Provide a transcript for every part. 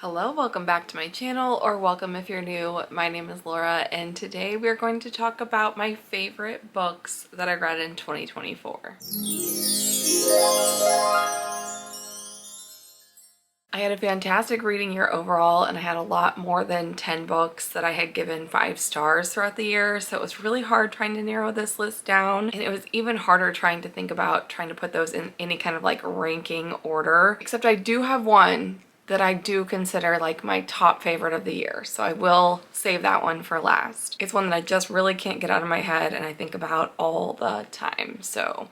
Hello, welcome back to my channel, or welcome if you're new. My name is Laura, and today we're going to talk about my favorite books that I read in 2024. I had a fantastic reading year overall, and I had a lot more than 10 books that I had given 5 stars throughout the year, so it was really hard trying to narrow this list down, and it was even harder trying to think about trying to put those in any kind of like ranking order, except I do have one that I do consider like my top favorite of the year. So I will save that one for last. It's one that I just really can't get out of my head and I think about all the time. So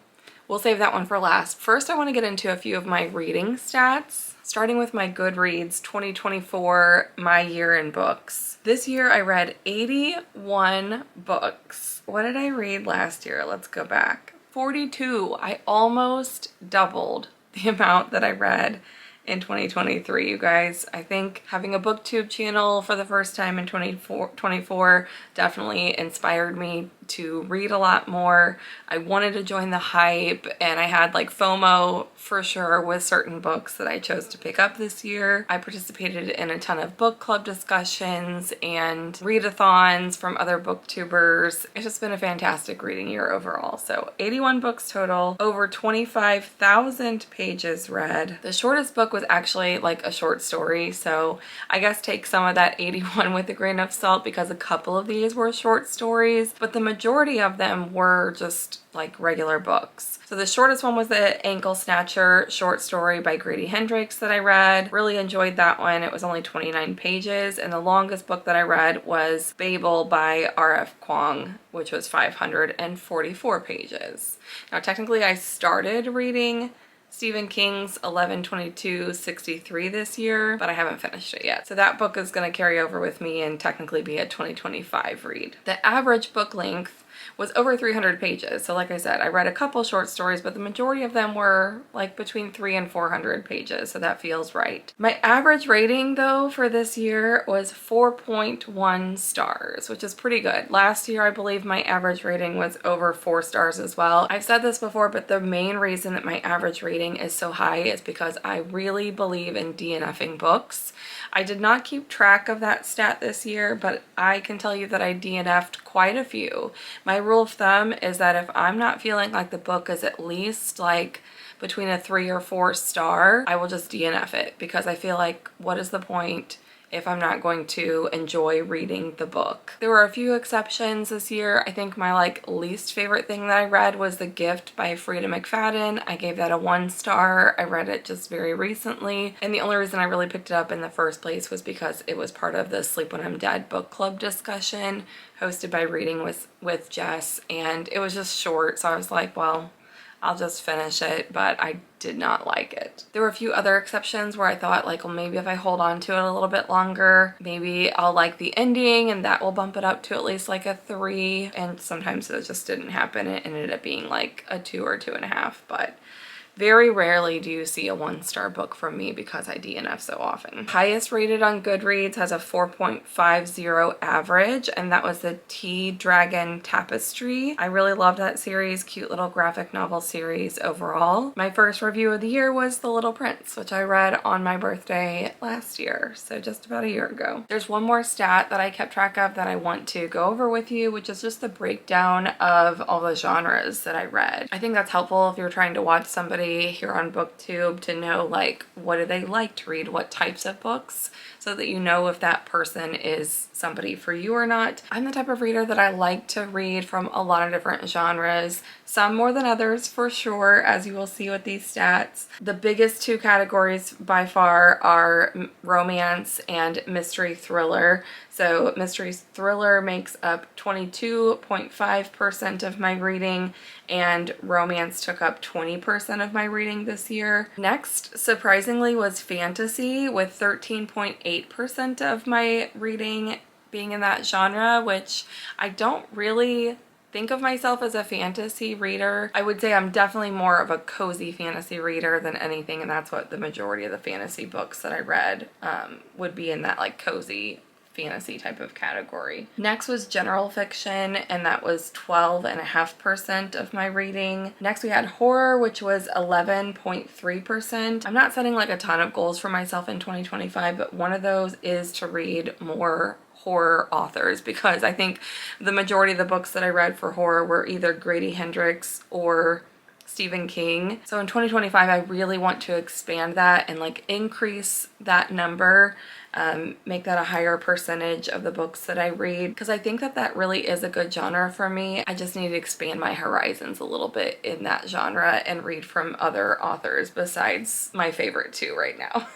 we'll save that one for last. First, I want to get into a few of my reading stats, starting with my Goodreads 2024 My Year in Books. This year I read 81 books. What did I read last year? Let's go back. 42. I almost doubled the amount that I read in 2023, you guys. I think having a booktube channel for the first time in 2024 definitely inspired me to read a lot more. I wanted to join the hype, and I had like FOMO for sure with certain books that I chose to pick up this year. I participated in a ton of book club discussions and readathons from other booktubers. It's just been a fantastic reading year overall. So 81 books total, over 25,000 pages read. The shortest book was actually like a short story, so I guess take some of that 81 with a grain of salt because a couple of these were short stories, but the majority of them were just like regular books. So the shortest one was the Ankle Snatcher short story by Grady Hendrix that I read. Really enjoyed that one. It was only 29 pages, and the longest book that I read was Babel by R.F. Kuang, which was 544 pages. Now technically I started reading Stephen King's 11/22/63 this year, but I haven't finished it yet. So that book is going to carry over with me and technically be a 2025 read. The average book length was over 300 pages. So like I said, I read a couple short stories, but the majority of them were like between 300 and 400 pages. So that feels right. My average rating though for this year was 4.1 stars, which is pretty good. Last year, I believe my average rating was over 4 stars as well. I've said this before, but the main reason that my average rating is so high is because I really believe in DNFing books. I did not keep track of that stat this year, but I can tell you that I DNF'd quite a few. My rule of thumb is that if I'm not feeling like the book is at least like between a 3 or 4 star, I will just DNF it, because I feel like what is the point if I'm not going to enjoy reading the book. There were a few exceptions this year. I think my like least favorite thing that I read was The Gift by Freida McFadden. I gave that a 1 star. I read it just very recently, and the only reason I really picked it up in the first place was because it was part of the Sleep When I'm Dead book club discussion hosted by Reading with Jess, and it was just short, so I was like, well, I'll just finish it, but I did not like it. There were a few other exceptions where I thought like, well, maybe if I hold on to it a little bit longer, maybe I'll like the ending and that will bump it up to at least like a 3. And sometimes it just didn't happen. It ended up being like a 2 or 2.5, but very rarely do you see a 1-star book from me because I DNF so often. Highest rated on Goodreads has a 4.50 average, and that was the Tea Dragon Tapestry. I really loved that series, cute little graphic novel series overall. My first review of the year was The Little Prince, which I read on my birthday last year, so just about a year ago. There's one more stat that I kept track of that I want to go over with you, which is just the breakdown of all the genres that I read. I think that's helpful if you're trying to watch somebody here on BookTube to know like what do they like to read, what types of books, so that you know if that person is somebody for you or not. I'm the type of reader that I like to read from a lot of different genres, some more than others for sure, as you will see with these stats. The biggest 2 categories by far are romance and mystery thriller. So mystery thriller makes up 22.5% of my reading, and romance took up 20% of my reading this year. Next, surprisingly, was fantasy, with 13.8% of my reading being in that genre, which I don't really think of myself as a fantasy reader. I would say I'm definitely more of a cozy fantasy reader than anything, and that's what the majority of the fantasy books that I read would be in that like cozy fantasy type of category. Next was general fiction, and that was 12.5% of my reading. Next we had horror, which was 11.3%. I'm not setting like a ton of goals for myself in 2025, but one of those is to read more horror authors, because I think the majority of the books that I read for horror were either Grady Hendrix or Stephen King. So in 2025, I really want to expand that and like increase that number, make that a higher percentage of the books that I read, because I think that that really is a good genre for me. I just need to expand my horizons a little bit in that genre and read from other authors besides my favorite two right now.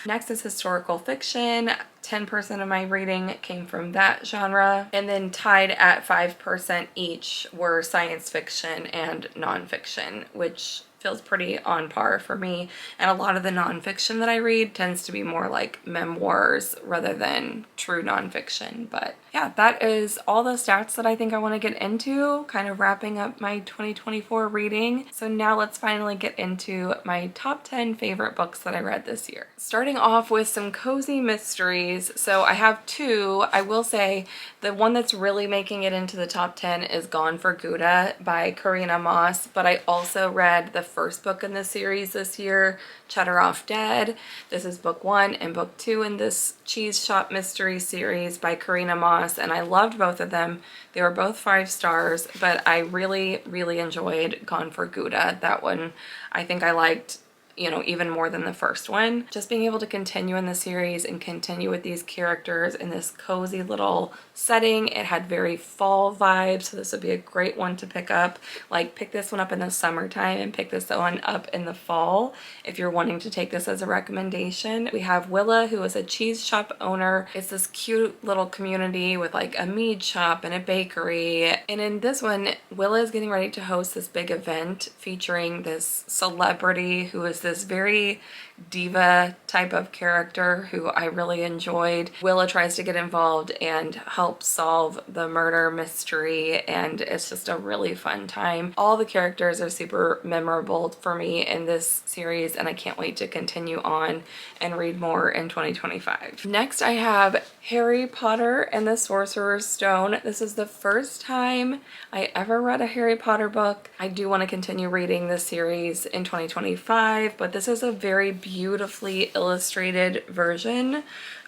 Next is historical fiction. 10% of my reading came from that genre, and then tied at 5% each were science fiction and nonfiction, which feels pretty on par for me. And a lot of the nonfiction that I read tends to be more like memoirs rather than true nonfiction. But yeah, that is all the stats that I think I want to get into, kind of wrapping up my 2024 reading. So now let's finally get into my top 10 favorite books that I read this year. Starting off with some cozy mysteries. So I have two. I will say the one that's really making it into the top 10 is Gone for Gouda by Karina Moss, but I also read the first book in the series this year, Cheddar Off Dead. This is book 1 and book 2 in this cheese shop mystery series by Karina Moss, and I loved both of them. They were both 5 stars, but I really, really enjoyed Gone for Gouda. That one I think I liked, you know, even more than the first one. Just being able to continue in the series and continue with these characters in this cozy little setting. It had very fall vibes, so this would be a great one to pick up. Like, pick this one up in the summertime and pick this one up in the fall if you're wanting to take this as a recommendation. We have Willa, who is a cheese shop owner. It's this cute little community with like a mead shop and a bakery. And in this one, Willa is getting ready to host this big event featuring this celebrity who is this very diva type of character who I really enjoyed. Willa tries to get involved and help solve the murder mystery, and it's just a really fun time. All the characters are super memorable for me in this series, and I can't wait to continue on and read more in 2025. Next, I have Harry Potter and the Sorcerer's Stone. This is the first time I ever read a Harry Potter book. I do want to continue reading this series in 2025, but this is a very beautifully illustrated version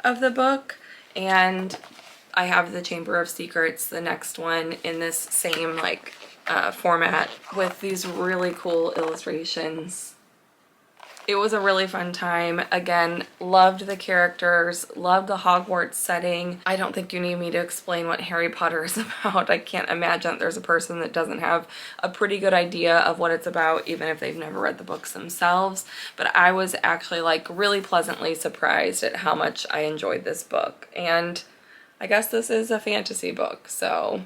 of the book, and I have the Chamber of Secrets, the next one, in this same like format with these really cool illustrations. It was a really fun time. Again, loved the characters, loved the Hogwarts setting. I don't think you need me to explain what Harry Potter is about. I can't imagine that there's a person that doesn't have a pretty good idea of what it's about, even if they've never read the books themselves. But I was actually like really pleasantly surprised at how much I enjoyed this book. And I guess this is a fantasy book, so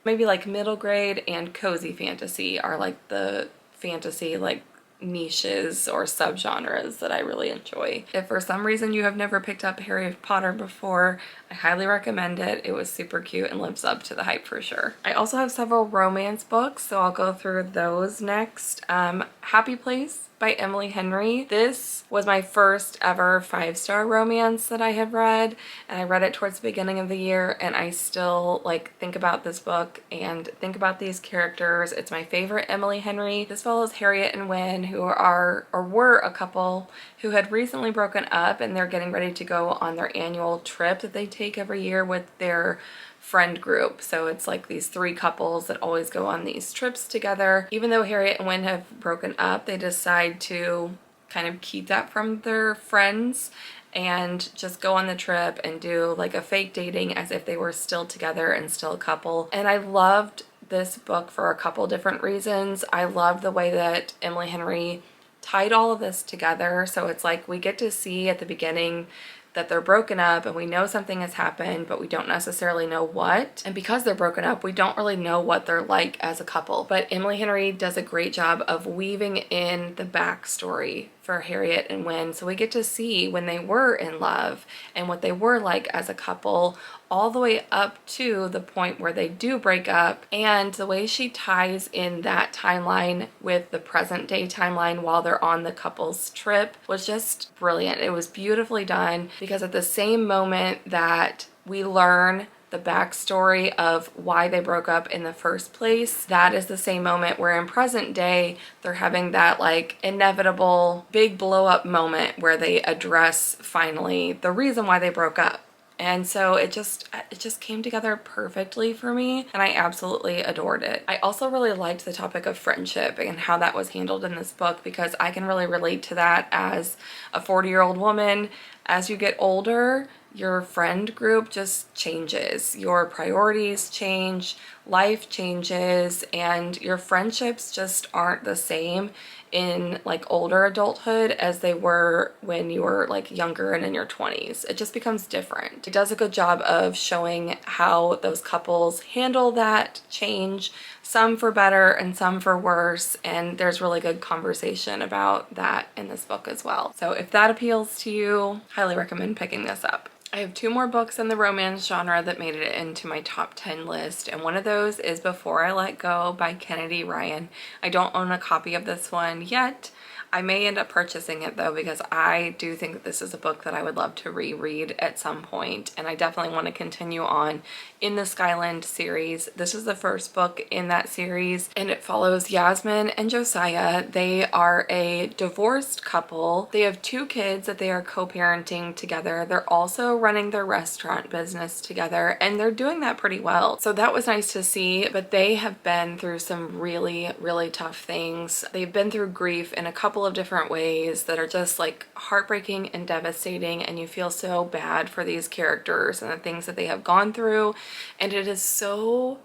maybe like middle grade and cozy fantasy are like the fantasy like niches or subgenres that I really enjoy. If for some reason you have never picked up Harry Potter before, I highly recommend it. It was super cute and lives up to the hype for sure. I also have several romance books, so I'll go through those next. Happy Place by Emily Henry. This was my first ever 5-star romance that I have read, and I read it towards the beginning of the year, and I still like think about this book and think about these characters. It's my favorite Emily Henry. This follows Harriet and Wynne, who are or were a couple who had recently broken up, and they're getting ready to go on their annual trip that they take every year with their friend group. So it's like these 3 couples that always go on these trips together. Even though Harriet and Wynne have broken up, they decide to kind of keep that from their friends and just go on the trip and do like a fake dating as if they were still together and still a couple. And I loved this book for a couple different reasons. I loved the way that Emily Henry tied all of this together. So it's like we get to see at the beginning that they're broken up and we know something has happened, but we don't necessarily know what. And because they're broken up, we don't really know what they're like as a couple. But Emily Henry does a great job of weaving in the backstory for Harriet and Wynne. So we get to see when they were in love and what they were like as a couple, all the way up to the point where they do break up. And the way she ties in that timeline with the present day timeline while they're on the couple's trip was just brilliant. It was beautifully done. because at the same moment that we learn the backstory of why they broke up in the first place, that is the same moment where in present day they're having that like inevitable big blow up moment where they address finally the reason why they broke up. And so it just came together perfectly for me, and I absolutely adored it. I also really liked the topic of friendship and how that was handled in this book, because I can really relate to that as a 40-year-old woman. As you get older, your friend group just changes, your priorities change, life changes, and your friendships just aren't the same in like older adulthood as they were when you were like younger and in your 20s. It just becomes different. It does a good job of showing how those couples handle that change, some for better and some for worse, and there's really good conversation about that in this book as well. So if that appeals to you, highly recommend picking this up. I have 2 more books in the romance genre that made it into my top 10 list, and one of those is Before I Let Go by Kennedy Ryan. I don't own a copy of this one yet. I may end up purchasing it though, because I do think that this is a book that I would love to reread at some point, and I definitely want to continue on in the Skyland series. This is the first book in that series, and it follows Yasmin and Josiah. They are a divorced couple. They have 2 kids that they are co-parenting together. They're also running their restaurant business together, and they're doing that pretty well. So that was nice to see, but they have been through some really, really tough things. They've been through grief in a couple of different ways that are just like heartbreaking and devastating, and you feel so bad for these characters and the things that they have gone through. And it is so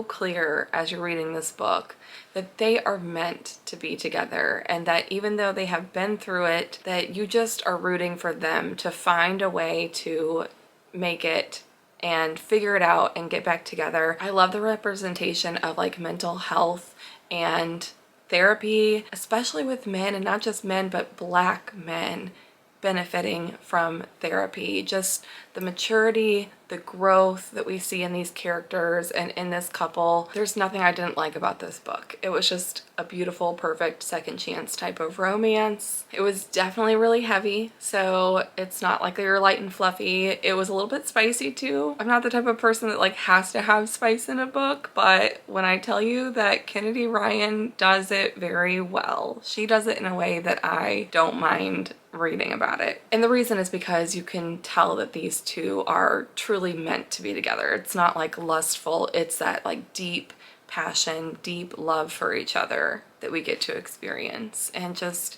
clear as you're reading this book that they are meant to be together, and that even though they have been through it, that you just are rooting for them to find a way to make it and figure it out and get back together. I love the representation of like mental health and therapy, especially with men, and not just men, but Black men benefiting from therapy. Just the maturity, the growth that we see in these characters and in this couple. There's nothing I didn't like about this book. It was just a beautiful, perfect second chance type of romance. It was definitely really heavy, so it's not like they were light and fluffy. It was a little bit spicy too. I'm not the type of person that like has to have spice in a book, but when I tell you that Kennedy Ryan does it very well, she does it in a way that I don't mind reading about it. And the reason is because you can tell that these 2 are truly meant to be together. It's not like lustful, it's that like deep passion, deep love for each other that we get to experience, and just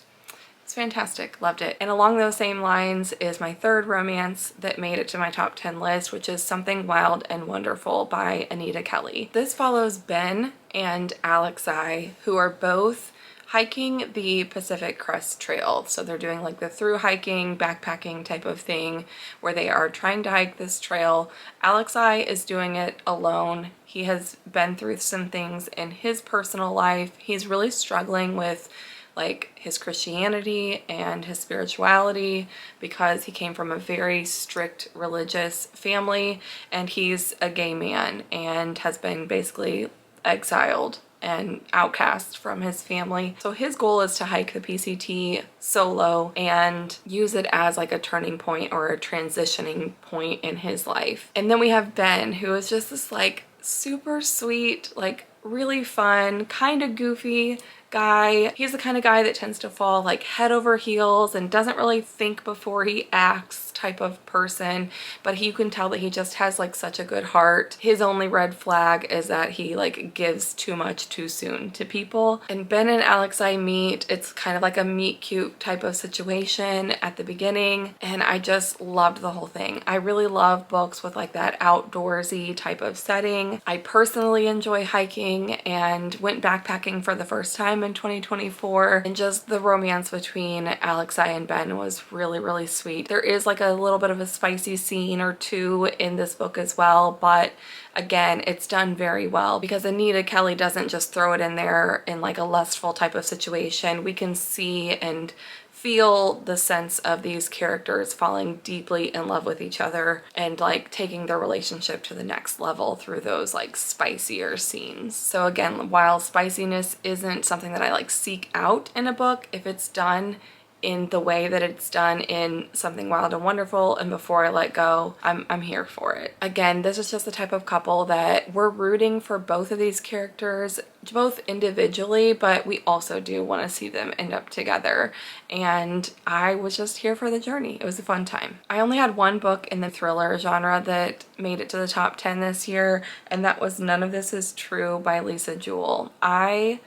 it's fantastic. Loved it. And along those same lines is my 3rd romance that made it to my top 10 list, which is Something Wild and Wonderful by Anita Kelly. This follows Ben and Alexei, who are both hiking the Pacific Crest Trail. So they're doing like the through hiking, backpacking type of thing where they are trying to hike this trail. Alexei is doing it alone. He has been through some things in his personal life. He's really struggling with like his Christianity and his spirituality because he came from a very strict religious family, and he's a gay man and has been basically exiled and outcast from his family. So his goal is to hike the PCT solo and use it as like a turning point or a transitioning point in his life. And then we have Ben, who is just this like super sweet, like really fun, kind of goofy guy. He's the kind of guy that tends to fall like head over heels and doesn't really think before he acts type of person, but you can tell that he just has like such a good heart. His only red flag is that he like gives too much too soon to people. And Ben and Alexei meet. It's kind of like a meet cute type of situation at the beginning, and I just loved the whole thing. I really love books with like that outdoorsy type of setting. I personally enjoy hiking and went backpacking for the first time in 2024, and just the romance between Alexei and Ben was really sweet. There is like a little bit of a spicy scene or 2 in this book as well, but again, it's done very well because Anita Kelly doesn't just throw it in there in like a lustful type of situation. We can see and feel the sense of these characters falling deeply in love with each other and like taking their relationship to the next level through those like spicier scenes. So again, while spiciness isn't something that I like seek out in a book, if it's done in the way that it's done in Something Wild and Wonderful and Before I Let Go, I'm here for it. Again, this is just the type of couple that we're rooting for both of these characters, both individually, but we also do want to see them end up together. And I was just here for the journey. It was a fun time. I only had one book in the thriller genre that made it to the top 10 this year, and that was None of This Is True by Lisa Jewell. I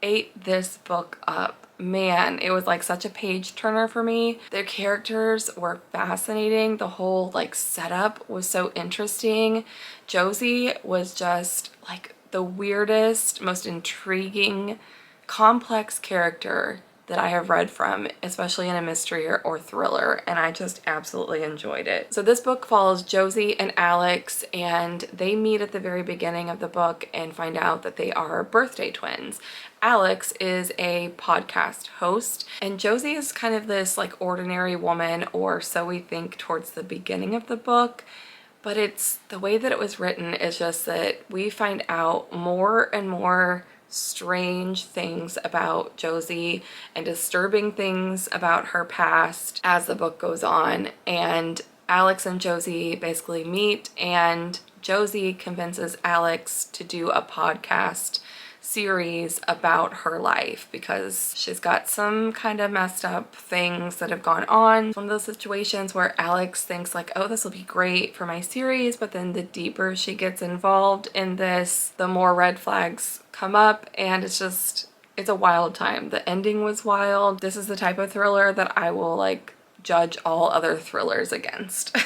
ate this book up. Man, it was like such a page turner for me. Their characters were fascinating. The whole like setup was so interesting. Josie was just like the weirdest, most intriguing, complex character that I have read from, especially in a mystery or thriller, and I just absolutely enjoyed it. So this book follows Josie and Alex, and they meet at the very beginning of the book and find out that they are birthday twins. Alex is a podcast host, and Josie is kind of this like ordinary woman, or so we think towards the beginning of the book. But it's the way that it was written is just that we find out more and more strange things about Josie and disturbing things about her past as the book goes on. And Alex and Josie basically meet, and Josie convinces Alex to do a podcast series about her life because she's got some kind of messed up things that have gone on. One of those situations where Alex thinks like, oh, this will be great for my series, but then the deeper she gets involved in this, the more red flags come up, and it's a wild time. The ending was wild. This is the type of thriller that I will like judge all other thrillers against.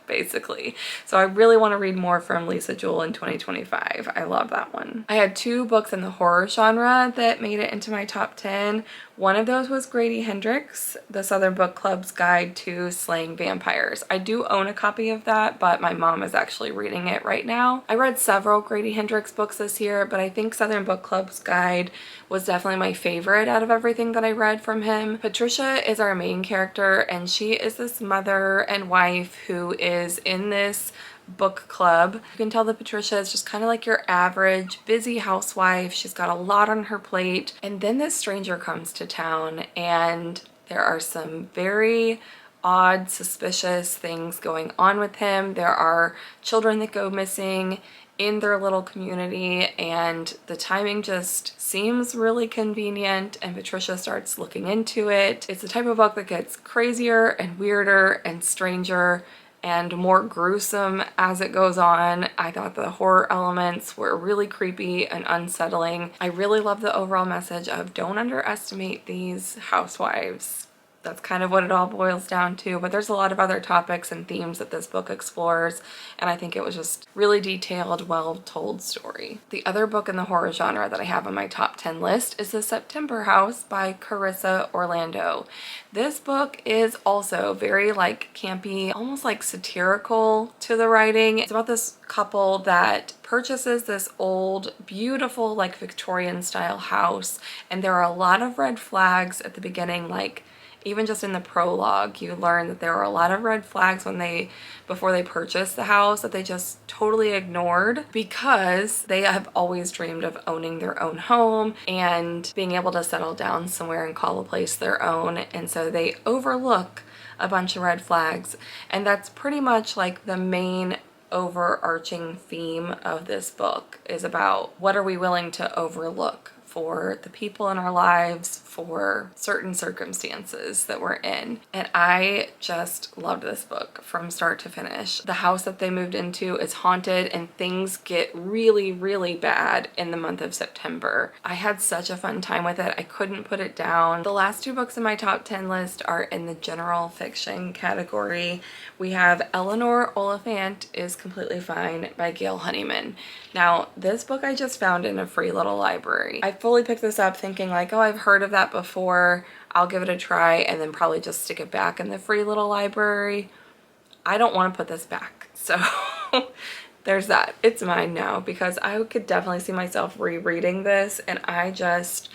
Basically. So I really want to read more from Lisa Jewell in 2025. I love that one. I had two books in the horror genre that made it into my top 10. One of those was Grady Hendrix, the Southern Book Club's Guide to Slaying Vampires. I do own a copy of that, but my mom is actually reading it right now. I read several Grady Hendrix books this year, but I think Southern Book Club's Guide was definitely my favorite out of everything that I read from him. Patricia is our main character, and she is this mother and wife who is in this book club. You can tell that Patricia is just kind of like your average busy housewife. She's got a lot on her plate, and then this stranger comes to town, and there are some very odd, suspicious things going on with him. There are children that go missing in their little community, and the timing just seems really convenient, and Patricia starts looking into it. It's the type of book that gets crazier and weirder and stranger and more gruesome as it goes on. I thought the horror elements were really creepy and unsettling. I really love the overall message of don't underestimate these housewives. That's kind of what it all boils down to, but there's a lot of other topics and themes that this book explores, and I think it was just really detailed, well-told story. The other book in the horror genre that I have on my top 10 list is The September House by Carissa Orlando. This book is also very like campy, almost like satirical to the writing. It's about this couple that purchases this old, beautiful, like Victorian style house, and there are a lot of red flags at the beginning. Like even just in the prologue, you learn that there were a lot of red flags before they purchased the house that they just totally ignored because they have always dreamed of owning their own home and being able to settle down somewhere and call a place their own. And so they overlook a bunch of red flags. And that's pretty much like the main overarching theme of this book is about what are we willing to overlook for the people in our lives, for certain circumstances that we're in. And I just loved this book from start to finish. The house that they moved into is haunted, and things get really, really bad in the month of September. I had such a fun time with it. I couldn't put it down. The last two books in my top 10 list are in the general fiction category. We have Eleanor Oliphant is Completely Fine by Gail Honeyman. Now, this book I just found in a free little library. I fully picked this up thinking like, oh, I've heard of that before. I'll give it a try, and then probably just stick it back in the free little library. I don't want to put this back. So there's that. It's mine now because I could definitely see myself rereading this, and I just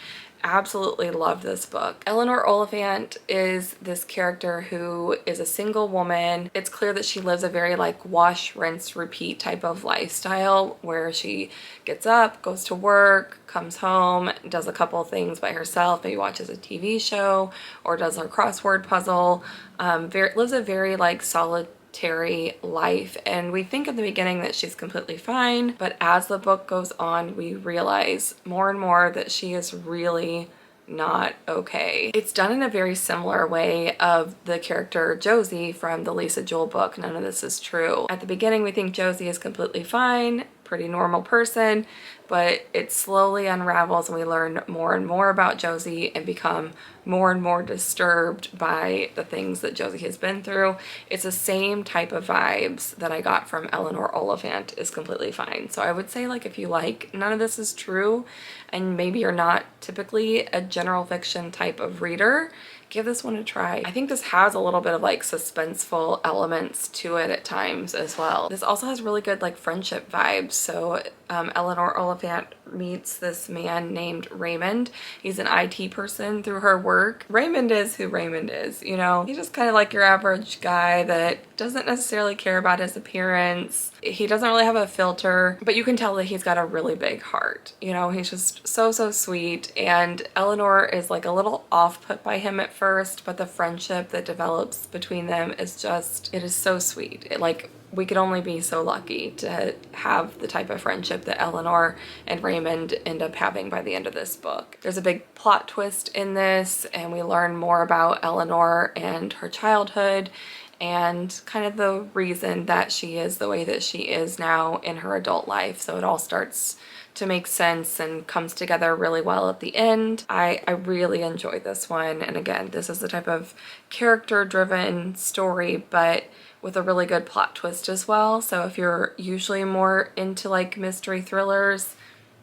absolutely loved this book. Eleanor Oliphant is this character who is a single woman. It's clear that she lives a very like wash, rinse, repeat type of lifestyle where she gets up, goes to work, comes home, does a couple things by herself, maybe watches a TV show or does her crossword puzzle. Lives a very like solitary life, and we think at the beginning that she's completely fine, but as the book goes on we realize more and more that she is really not okay. It's done in a very similar way of the character Josie from the Lisa Joel book, None of This Is True. At the beginning we think Josie is completely fine, pretty normal person, but it slowly unravels and we learn more and more about Josie and become more and more disturbed by the things that Josie has been through. It's the same type of vibes that I got from Eleanor Oliphant is Completely Fine. So I would say like if you like None of This Is True and maybe you're not typically a general fiction type of reader, give this one a try. I think this has a little bit of like suspenseful elements to it at times as well. This also has really good like friendship vibes. So Eleanor Oliphant meets this man named Raymond. He's an IT person through her work. Raymond is who Raymond is, you know? He's just kind of like your average guy that doesn't necessarily care about his appearance. He doesn't really have a filter, but you can tell that he's got a really big heart. You know, he's just so sweet, and Eleanor is like a little off-put by him at first, but the friendship that develops between them is just, it is so sweet. We could only be so lucky to have the type of friendship that Eleanor and Raymond end up having by the end of this book. There's a big plot twist in this, and we learn more about Eleanor and her childhood and kind of the reason that she is the way that she is now in her adult life. So it all starts to make sense and comes together really well at the end. I really enjoyed this one. And again, this is the type of character-driven story, but with a really good plot twist as well. So if you're usually more into like mystery thrillers,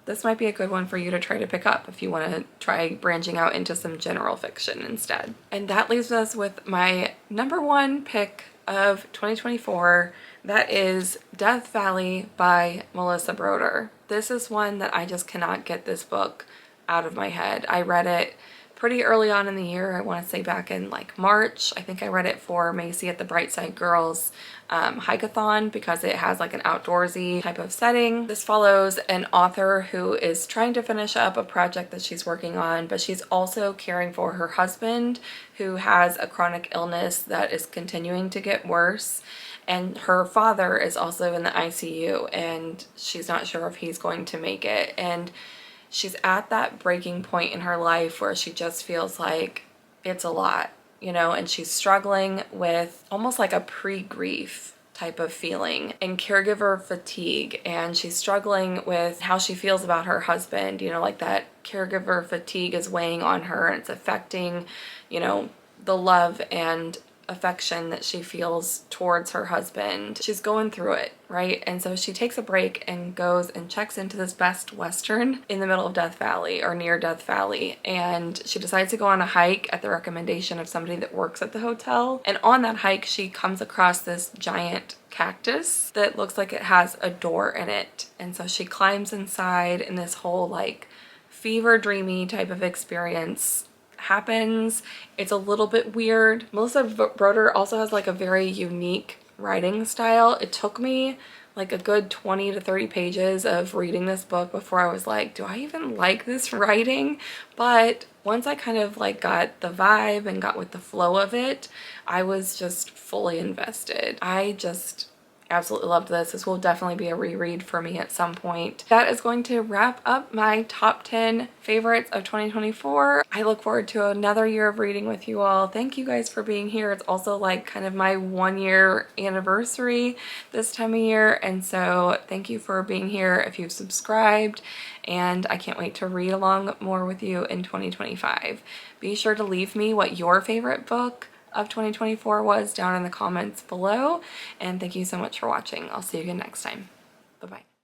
this might be a good one for you to try to pick up if you want to try branching out into some general fiction instead. And that leaves us with my #1 pick of 2024. That is Death Valley by Melissa Broder. This is one that I just cannot get this book out of my head. I read it pretty early on in the year. I want to say back in like March. I think I read it for Macy at the Brightside Girls hike-a-thon because it has like an outdoorsy type of setting. This follows an author who is trying to finish up a project that she's working on, but she's also caring for her husband who has a chronic illness that is continuing to get worse. And her father is also in the ICU and she's not sure if he's going to make it. And she's at that breaking point in her life where she just feels like it's a lot, you know, and she's struggling with almost like a pre-grief type of feeling and caregiver fatigue, and she's struggling with how she feels about her husband, you know, like that caregiver fatigue is weighing on her and it's affecting, you know, the love and affection that she feels towards her husband. She's going through it, right? And so she takes a break and goes and checks into this Best Western in the middle of Death Valley or near Death Valley, and she decides to go on a hike at the recommendation of somebody that works at the hotel. And on that hike she comes across this giant cactus that looks like it has a door in it, and so she climbs inside and this whole like fever dreamy type of experience happens. It's a little bit weird. Melissa Broder also has like a very unique writing style. It took me like a good 20 to 30 pages of reading this book before I was like, do I even like this writing? But once I kind of like got the vibe and got with the flow of it, I was just fully invested. I just absolutely loved this. This will definitely be a reread for me at some point. That is going to wrap up my top 10 favorites of 2024. I look forward to another year of reading with you all. Thank you guys for being here. It's also like kind of my 1-year anniversary this time of year, and so thank you for being here if you've subscribed, and I can't wait to read along more with you in 2025. Be sure to leave me what your favorite book of 2024 was down in the comments below, and thank you so much for watching. I'll see you again next time. Bye bye.